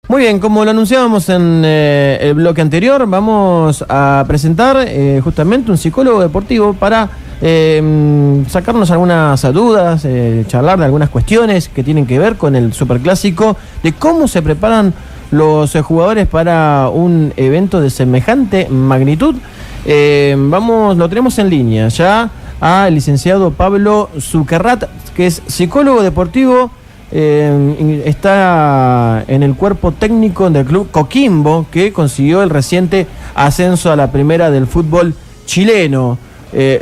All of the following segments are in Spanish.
Muy bien, como lo anunciábamos en el bloque anterior, vamos a presentar justamente un psicólogo deportivo para sacarnos algunas dudas, charlar de algunas cuestiones que tienen que ver con el Superclásico, de cómo se preparan los jugadores para un evento de semejante magnitud. Lo tenemos en línea ya al licenciado Pablo Zucarrat, que es psicólogo deportivo. Está en el cuerpo técnico del club Coquimbo, que consiguió el reciente ascenso a la primera del fútbol chileno.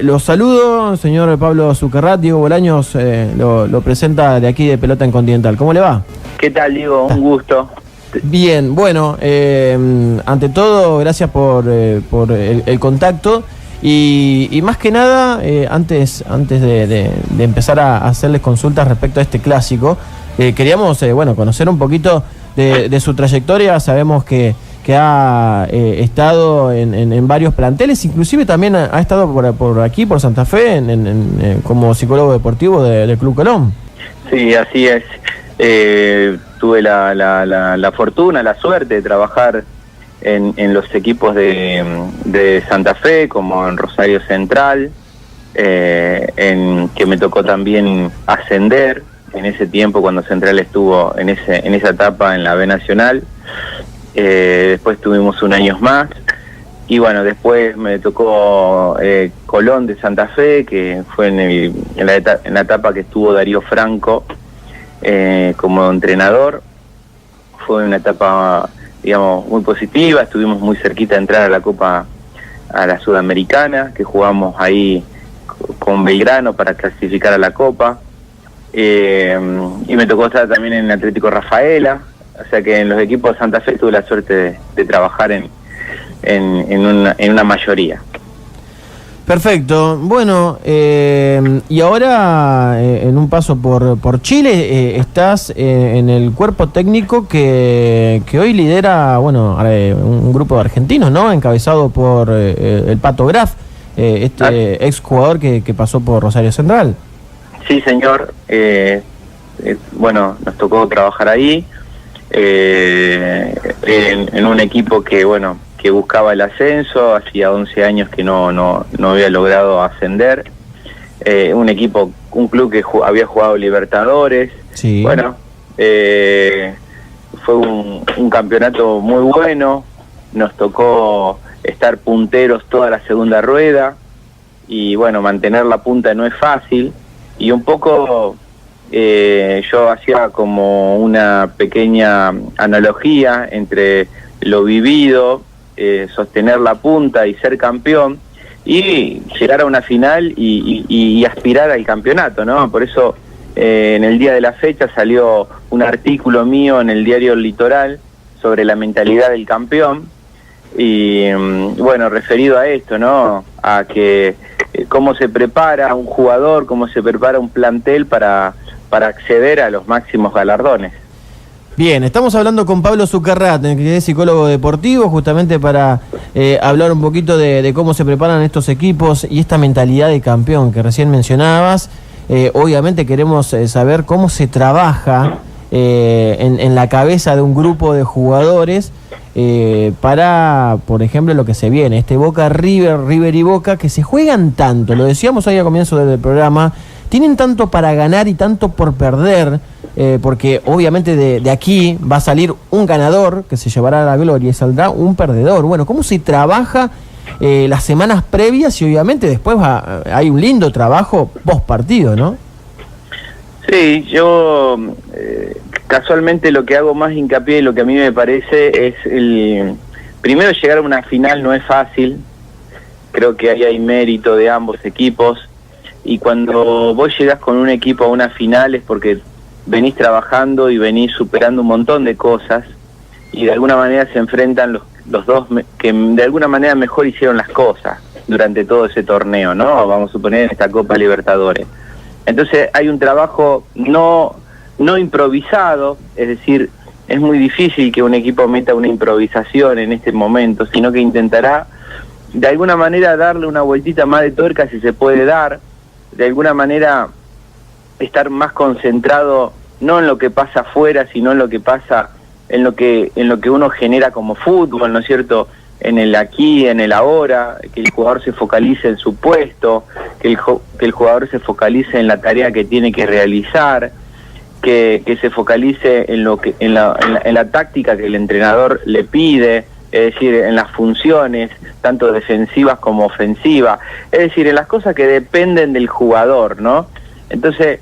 Los saludo, señor Pablo Zucarrat. Diego Bolaños lo presenta de aquí de Pelota en Continental. ¿Cómo le va? ¿Qué tal, Diego? Un gusto. Bien, bueno, ante todo, gracias por el contacto. Y más que nada, antes de empezar a hacerles consultas respecto a este clásico, queríamos conocer un poquito de su trayectoria. Sabemos que ha estado en varios planteles, inclusive también ha estado por aquí, por Santa Fe, como psicólogo deportivo del Club Colón. Sí, así es. Tuve la fortuna, la suerte de trabajar en los equipos de Santa Fe, como en Rosario Central, que me tocó también ascender en ese tiempo cuando Central estuvo en esa etapa en la B Nacional. Después tuvimos un año más, y bueno, después me tocó Colón de Santa Fe, que fue en la etapa que estuvo Darío Franco como entrenador. Fue una etapa, digamos, muy positiva. Estuvimos muy cerquita de entrar a la Copa, a la Sudamericana, que jugamos ahí con Belgrano para clasificar a la Copa. Y me tocó estar también en Atlético Rafaela, o sea que en los equipos de Santa Fe tuve la suerte de trabajar en una mayoría. Perfecto. Bueno, y ahora en un paso por Chile, estás en el cuerpo técnico que hoy lidera, un grupo de argentinos, ¿no? Encabezado por el Pato Graf, ex jugador que pasó por Rosario Central. Sí, señor. Nos tocó trabajar ahí en un equipo que buscaba el ascenso. Hacía 11 años que no había logrado ascender. Un club que había jugado Libertadores. Sí. Fue un campeonato muy bueno. Nos tocó estar punteros toda la segunda rueda, y mantener la punta no es fácil. Y un poco yo hacía como una pequeña analogía entre lo vivido, sostener la punta y ser campeón, y llegar a una final y aspirar al campeonato, ¿no? Por eso en el día de la fecha salió un artículo mío en el diario El Litoral sobre la mentalidad del campeón, y referido a esto, ¿no? A que cómo se prepara un jugador, cómo se prepara un plantel para acceder a los máximos galardones. Bien, estamos hablando con Pablo Zucarrat, que es psicólogo deportivo, justamente para hablar un poquito de cómo se preparan estos equipos y esta mentalidad de campeón que recién mencionabas. Obviamente queremos saber cómo se trabaja en la cabeza de un grupo de jugadores para, por ejemplo, lo que se viene, Boca River y Boca, que se juegan tanto, lo decíamos ahí al comienzo del programa, tienen tanto para ganar y tanto por perder, porque obviamente de aquí va a salir un ganador que se llevará la gloria y saldrá un perdedor. Bueno, ¿cómo se trabaja las semanas previas? Y obviamente después hay un lindo trabajo post partido, ¿no? Sí, yo casualmente lo que hago más hincapié, lo que a mí me parece es primero, llegar a una final no es fácil. Creo que ahí hay mérito de ambos equipos, y cuando vos llegás con un equipo a una final es porque venís trabajando y venís superando un montón de cosas, y de alguna manera se enfrentan los dos que de alguna manera mejor hicieron las cosas durante todo ese torneo, ¿no? Vamos a suponer en esta Copa Libertadores. Entonces hay un trabajo no improvisado, es decir, es muy difícil que un equipo meta una improvisación en este momento, sino que intentará de alguna manera darle una vueltita más de tuerca si se puede dar, de alguna manera estar más concentrado no en lo que pasa afuera, sino en lo que pasa en lo que uno genera como fútbol, ¿no es cierto?, en el aquí, en el ahora, que el jugador se focalice en su puesto, que el jugador se focalice en la tarea que tiene que realizar, que se focalice en la táctica que el entrenador le pide, es decir, en las funciones, tanto defensivas como ofensivas, es decir, en las cosas que dependen del jugador, ¿no? Entonces,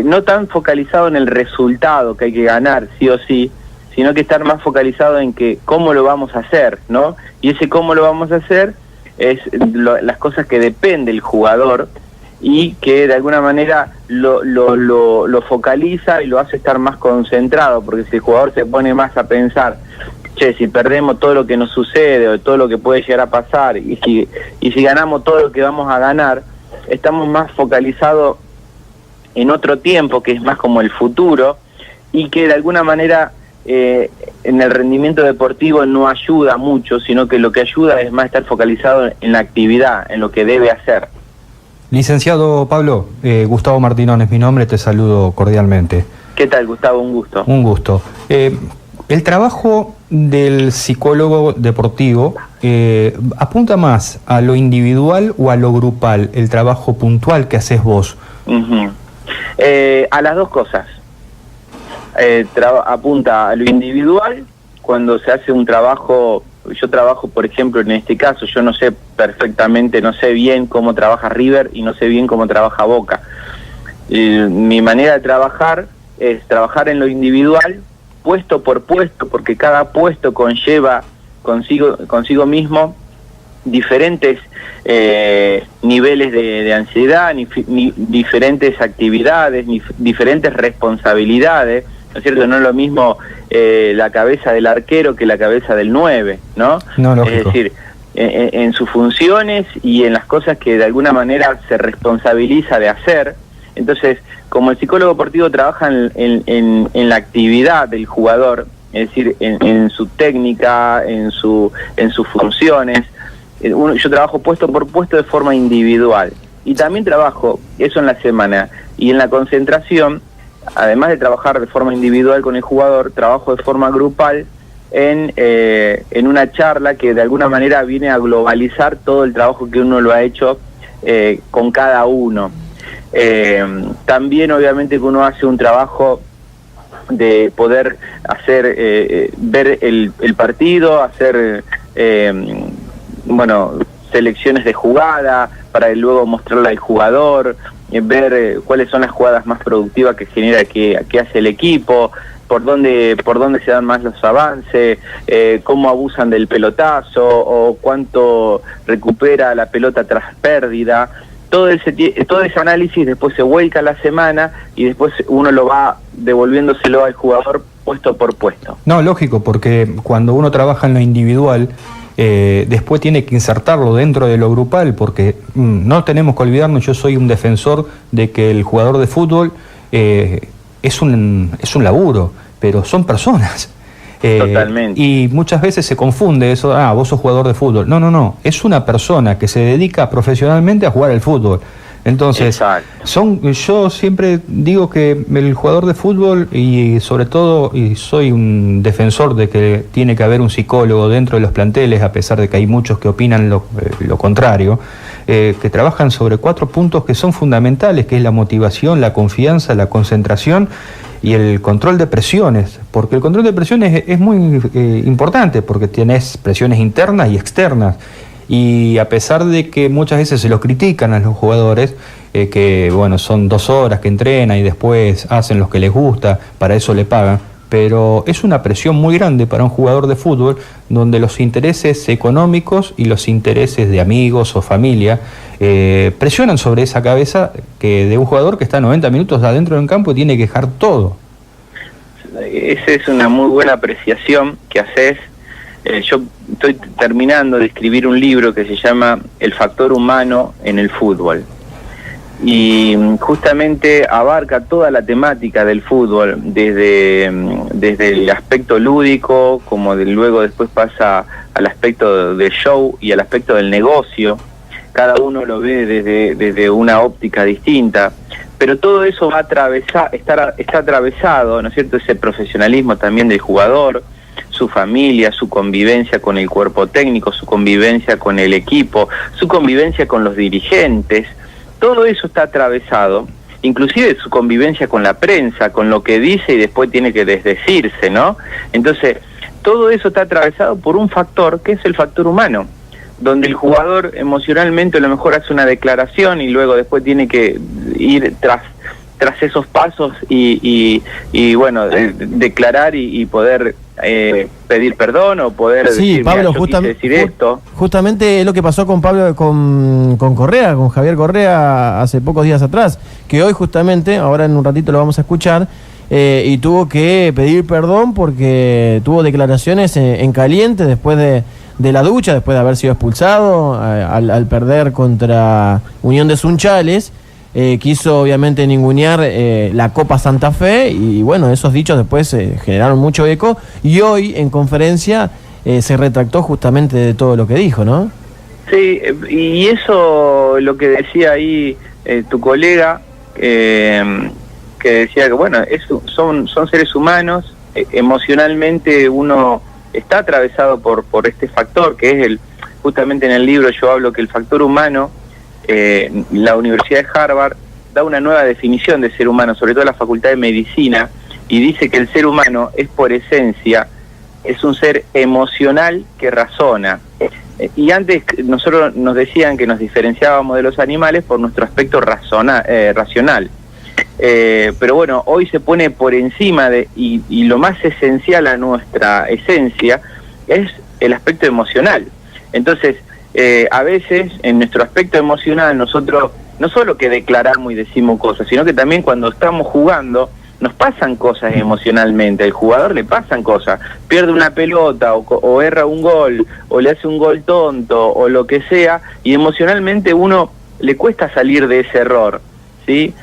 no tan focalizado en el resultado que hay que ganar, sí o sí, sino que estar más focalizado en que cómo lo vamos a hacer, ¿no? Y ese cómo lo vamos a hacer es las cosas que depende el jugador y que de alguna manera lo focaliza y lo hace estar más concentrado, porque si el jugador se pone más a pensar, che, si perdemos todo lo que nos sucede o todo lo que puede llegar a pasar y si ganamos todo lo que vamos a ganar, estamos más focalizados en otro tiempo que es más como el futuro y que de alguna manera en el rendimiento deportivo no ayuda mucho, sino que lo que ayuda es más estar focalizado en la actividad, en lo que debe hacer. Licenciado Pablo, Gustavo Martinón es mi nombre, te saludo cordialmente. ¿Qué tal, Gustavo? Un gusto. Un gusto. El trabajo del psicólogo deportivo apunta más a lo individual o a lo grupal, el trabajo puntual que haces vos. A las dos cosas. Apunta a lo individual cuando se hace un trabajo. Yo trabajo, por ejemplo, en este caso, yo no sé perfectamente, no sé bien cómo trabaja River y no sé bien cómo trabaja Boca. Mi manera de trabajar es trabajar en lo individual, puesto por puesto, porque cada puesto conlleva consigo mismo diferentes niveles de ansiedad, diferentes actividades, diferentes responsabilidades, ¿no es cierto? No es lo mismo la cabeza del arquero que la cabeza del 9, ¿no? No, lógico. Es decir, en sus funciones y en las cosas que de alguna manera se responsabiliza de hacer. Entonces, como el psicólogo deportivo trabaja en la actividad del jugador, es decir, en su técnica, en sus funciones, yo trabajo puesto por puesto de forma individual. Y también trabajo eso en la semana. Y en la concentración, además de trabajar de forma individual con el jugador, trabajo de forma grupal en una charla que de alguna manera viene a globalizar todo el trabajo que uno lo ha hecho con cada uno. También obviamente que uno hace un trabajo de poder hacer ver el partido, hacer selecciones de jugada para luego mostrarla al jugador, ver cuáles son las jugadas más productivas que genera que hace el equipo, por dónde se dan más los avances, cómo abusan del pelotazo o cuánto recupera la pelota tras pérdida. Todo ese análisis después se vuelca a la semana y después uno lo va devolviéndoselo al jugador puesto por puesto. No, lógico, porque cuando uno trabaja en lo individual, después tiene que insertarlo dentro de lo grupal, porque no tenemos que olvidarnos, yo soy un defensor de que el jugador de fútbol es un laburo, pero son personas. Totalmente. Y muchas veces se confunde eso, vos sos jugador de fútbol. No, es una persona que se dedica profesionalmente a jugar al fútbol. Entonces, yo siempre digo que el jugador de fútbol, y sobre todo, y soy un defensor de que tiene que haber un psicólogo dentro de los planteles, a pesar de que hay muchos que opinan lo contrario, que trabajan sobre 4 puntos que son fundamentales, que es la motivación, la confianza, la concentración y el control de presiones, porque el control de presiones es muy importante, porque tienes presiones internas y externas. Y a pesar de que muchas veces se los critican a los jugadores, que bueno, son 2 horas que entrenan y después hacen lo que les gusta, para eso le pagan, pero es una presión muy grande para un jugador de fútbol, donde los intereses económicos y los intereses de amigos o familia presionan sobre esa cabeza que de un jugador que está 90 minutos adentro del campo y tiene que dejar todo. Esa es una muy buena apreciación que haces. Yo estoy terminando de escribir un libro que se llama El factor humano en el fútbol y justamente abarca toda la temática del fútbol desde el aspecto lúdico, como luego después pasa al aspecto del show y al aspecto del negocio. Cada uno lo ve desde una óptica distinta, pero todo eso va a está atravesado, ¿no es cierto?, ese profesionalismo también del jugador, su familia, su convivencia con el cuerpo técnico, su convivencia con el equipo, su convivencia con los dirigentes. Todo eso está atravesado, inclusive su convivencia con la prensa, con lo que dice y después tiene que desdecirse, ¿no? Entonces, todo eso está atravesado por un factor que es el factor humano, donde el jugador emocionalmente a lo mejor hace una declaración y luego después tiene que ir tras esos pasos y bueno, declarar y poder pedir perdón o poder decir, Pablo, decir esto. Justamente es lo que pasó con Pablo, con Correa, con Javier Correa hace pocos días atrás, que hoy justamente, ahora en un ratito lo vamos a escuchar, y tuvo que pedir perdón porque tuvo declaraciones en caliente después de la ducha, después de haber sido expulsado al perder contra Unión de Sunchales. Quiso obviamente ningunear la Copa Santa Fe y bueno, esos dichos después generaron mucho eco y hoy en conferencia se retractó justamente de todo lo que dijo, ¿no? Sí, y eso lo que decía ahí tu colega, que decía que bueno, son seres humanos, emocionalmente uno está atravesado por este factor que es justamente en el libro yo hablo que el factor humano. La Universidad de Harvard da una nueva definición de ser humano, sobre todo la Facultad de Medicina, y dice que el ser humano es por esencia, es un ser emocional que razona. Y antes nosotros nos decían que nos diferenciábamos de los animales por nuestro aspecto racional. Pero bueno, hoy se pone por encima y lo más esencial a nuestra esencia es el aspecto emocional. Entonces, a veces en nuestro aspecto emocional nosotros no solo que declaramos y decimos cosas, sino que también cuando estamos jugando nos pasan cosas emocionalmente, al jugador le pasan cosas, pierde una pelota o erra un gol o le hace un gol tonto o lo que sea y emocionalmente uno le cuesta salir de ese error, ¿sí?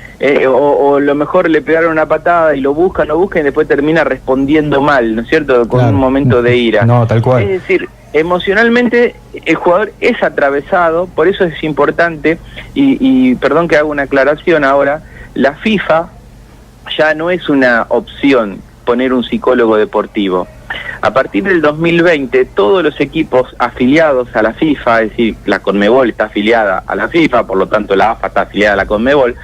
O a lo mejor le pegaron una patada y lo buscan y después termina respondiendo mal, ¿no es cierto? Con un momento de ira. No, tal cual. Es decir, emocionalmente el jugador es atravesado, por eso es importante, y perdón que haga una aclaración ahora, la FIFA ya no es una opción poner un psicólogo deportivo. A partir del 2020, todos los equipos afiliados a la FIFA, es decir, la Conmebol está afiliada a la FIFA, por lo tanto la AFA está afiliada a la Conmebol,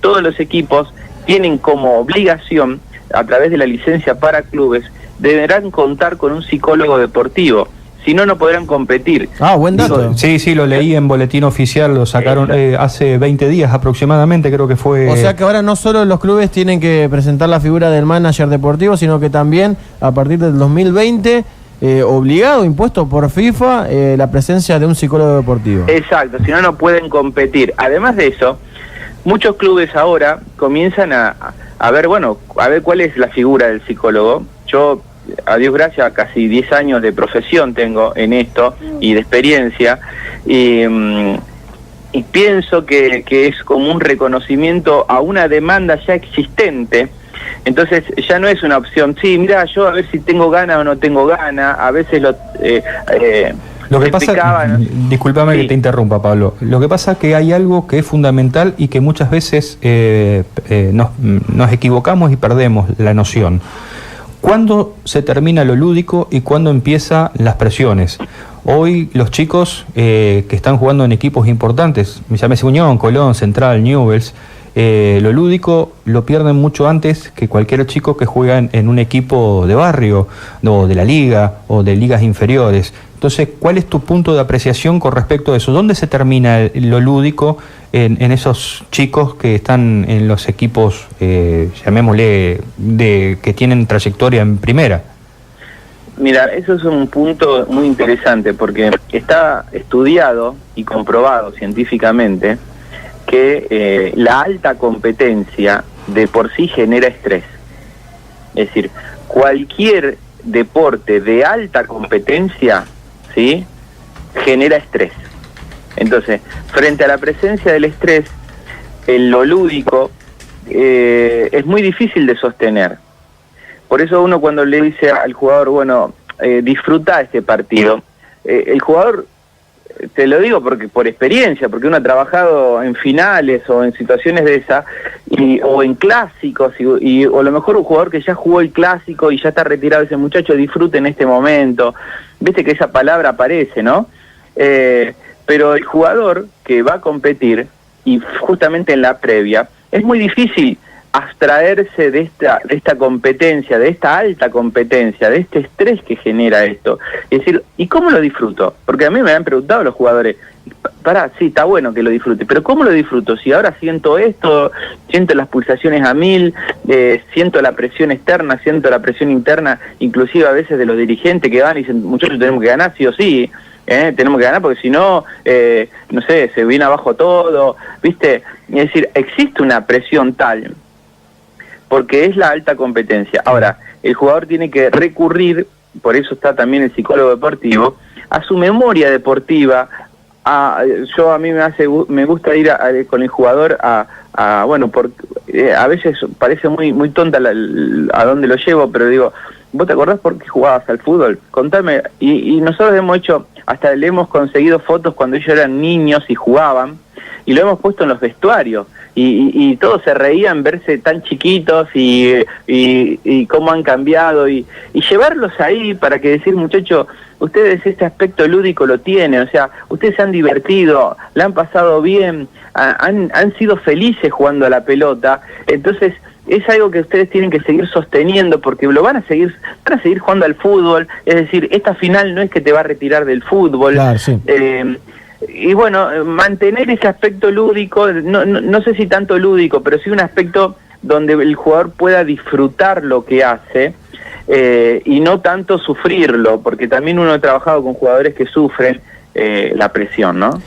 todos los equipos tienen como obligación, a través de la licencia para clubes, deberán contar con un psicólogo deportivo. Si no, no podrán competir. Buen dato. Sí, lo leí en Boletín Oficial, lo sacaron hace 20 días aproximadamente, creo que fue... O sea que ahora no solo los clubes tienen que presentar la figura del manager deportivo, sino que también a partir del 2020, obligado, impuesto por FIFA, la presencia de un psicólogo deportivo. Exacto, si no, no pueden competir. Además de eso, muchos clubes ahora comienzan a ver, bueno, a ver cuál es la figura del psicólogo. Yo... a Dios gracias, casi 10 años de profesión tengo en esto y de experiencia y pienso que es como un reconocimiento a una demanda ya existente. Entonces ya no es una opción, sí, mira, yo a ver si tengo gana o no tengo gana, a veces lo que pasa, discúlpame que te interrumpa, Pablo, lo que pasa es que hay algo que es fundamental y que muchas veces nos equivocamos y perdemos la noción. ¿Cuándo se termina lo lúdico y cuándo empiezan las presiones? Hoy los chicos que están jugando en equipos importantes, llámese Unión, Colón, Central, Newell's, lo lúdico lo pierden mucho antes que cualquier chico que juega en un equipo de barrio, o de la liga, o de ligas inferiores. Entonces, ¿cuál es tu punto de apreciación con respecto a eso? ¿Dónde se termina lo lúdico en esos chicos que están en los equipos, llamémosle, que tienen trayectoria en primera? Mira, eso es un punto muy interesante porque está estudiado y comprobado científicamente que la alta competencia de por sí genera estrés. Es decir, cualquier deporte de alta competencia, ¿sí?, genera estrés. Entonces, frente a la presencia del estrés, lo lúdico es muy difícil de sostener. Por eso uno cuando le dice al jugador, bueno, disfruta este partido, el jugador te lo digo porque por experiencia, porque uno ha trabajado en finales o en situaciones de esa, o en clásicos, o a lo mejor un jugador que ya jugó el clásico y ya está retirado, ese muchacho disfrute en este momento. Viste que esa palabra aparece, ¿no? Pero el jugador que va a competir, y justamente en la previa, es muy difícil abstraerse de esta competencia, de esta alta competencia, de este estrés que genera esto. Es decir, ¿y cómo lo disfruto? Porque a mí me han preguntado los jugadores, sí, está bueno que lo disfrute, pero ¿cómo lo disfruto? Si ahora siento esto, siento las pulsaciones a 1000, siento la presión externa, siento la presión interna, inclusive a veces de los dirigentes que van y dicen, muchachos, tenemos que ganar sí o sí, tenemos que ganar porque si no, no sé, se viene abajo todo, ¿viste? Es decir, existe una presión tal, porque es la alta competencia. Ahora, el jugador tiene que recurrir, por eso está también el psicólogo deportivo, a su memoria deportiva. A mí me gusta ir con el jugador a veces parece muy tonta a dónde lo llevo, pero digo, ¿vos te acordás por qué jugabas al fútbol? Contame. Y nosotros hemos hecho, hasta le hemos conseguido fotos cuando ellos eran niños y jugaban, y lo hemos puesto en los vestuarios, y todos se reían verse tan chiquitos y cómo han cambiado, y llevarlos ahí para que decir, muchachos, ustedes este aspecto lúdico lo tienen, o sea, ustedes se han divertido, la han pasado bien, han sido felices jugando a la pelota, entonces es algo que ustedes tienen que seguir sosteniendo porque lo van a seguir jugando al fútbol, es decir, esta final no es que te va a retirar del fútbol. Claro, sí. Y bueno, mantener ese aspecto lúdico, no sé si tanto lúdico, pero sí un aspecto donde el jugador pueda disfrutar lo que hace y no tanto sufrirlo, porque también uno ha trabajado con jugadores que sufren la presión, ¿no?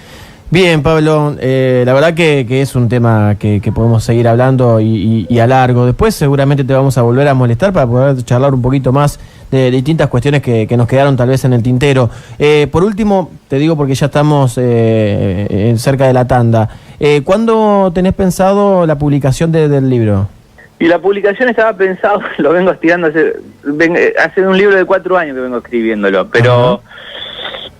Bien, Pablo, la verdad que es un tema que podemos seguir hablando y a largo. Después seguramente te vamos a volver a molestar para poder charlar un poquito más de distintas cuestiones que nos quedaron tal vez en el tintero. Por último, te digo porque ya estamos cerca de la tanda, ¿cuándo tenés pensado la publicación del libro? Y la publicación estaba pensado, lo vengo estirando hace un libro de 4 años que vengo escribiéndolo, pero...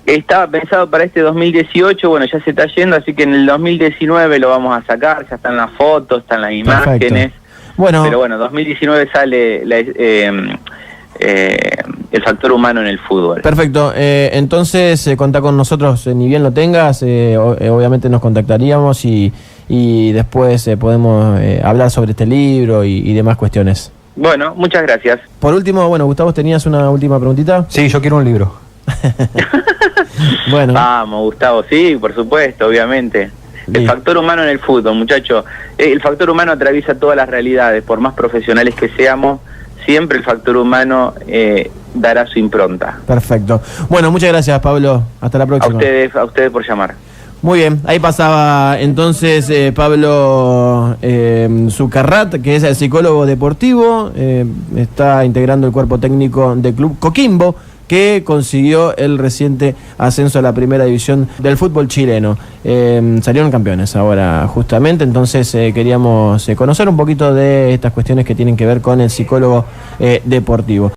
Estaba pensado para este 2018, bueno, ya se está yendo, así que en el 2019 lo vamos a sacar, ya están las fotos, están las imágenes. Bueno, pero bueno, 2019 sale el factor humano en el fútbol. Perfecto, entonces contá con nosotros, ni bien lo tengas, obviamente nos contactaríamos y después podemos hablar sobre este libro y demás cuestiones. Bueno, muchas gracias. Por último, bueno, Gustavo, ¿tenías una última preguntita? Sí, yo quiero un libro. Bueno. Vamos, Gustavo, sí, por supuesto, obviamente. El factor humano en el fútbol, muchachos. El factor humano atraviesa todas las realidades, por más profesionales que seamos, siempre el factor humano dará su impronta. Perfecto. Bueno, muchas gracias, Pablo. Hasta la próxima. A ustedes por llamar. Muy bien, ahí pasaba entonces Pablo Zucarrat, que es el psicólogo deportivo, está integrando el cuerpo técnico del Club Coquimbo, que consiguió el reciente ascenso a la primera división del fútbol chileno. Salieron campeones ahora justamente, entonces queríamos conocer un poquito de estas cuestiones que tienen que ver con el psicólogo deportivo.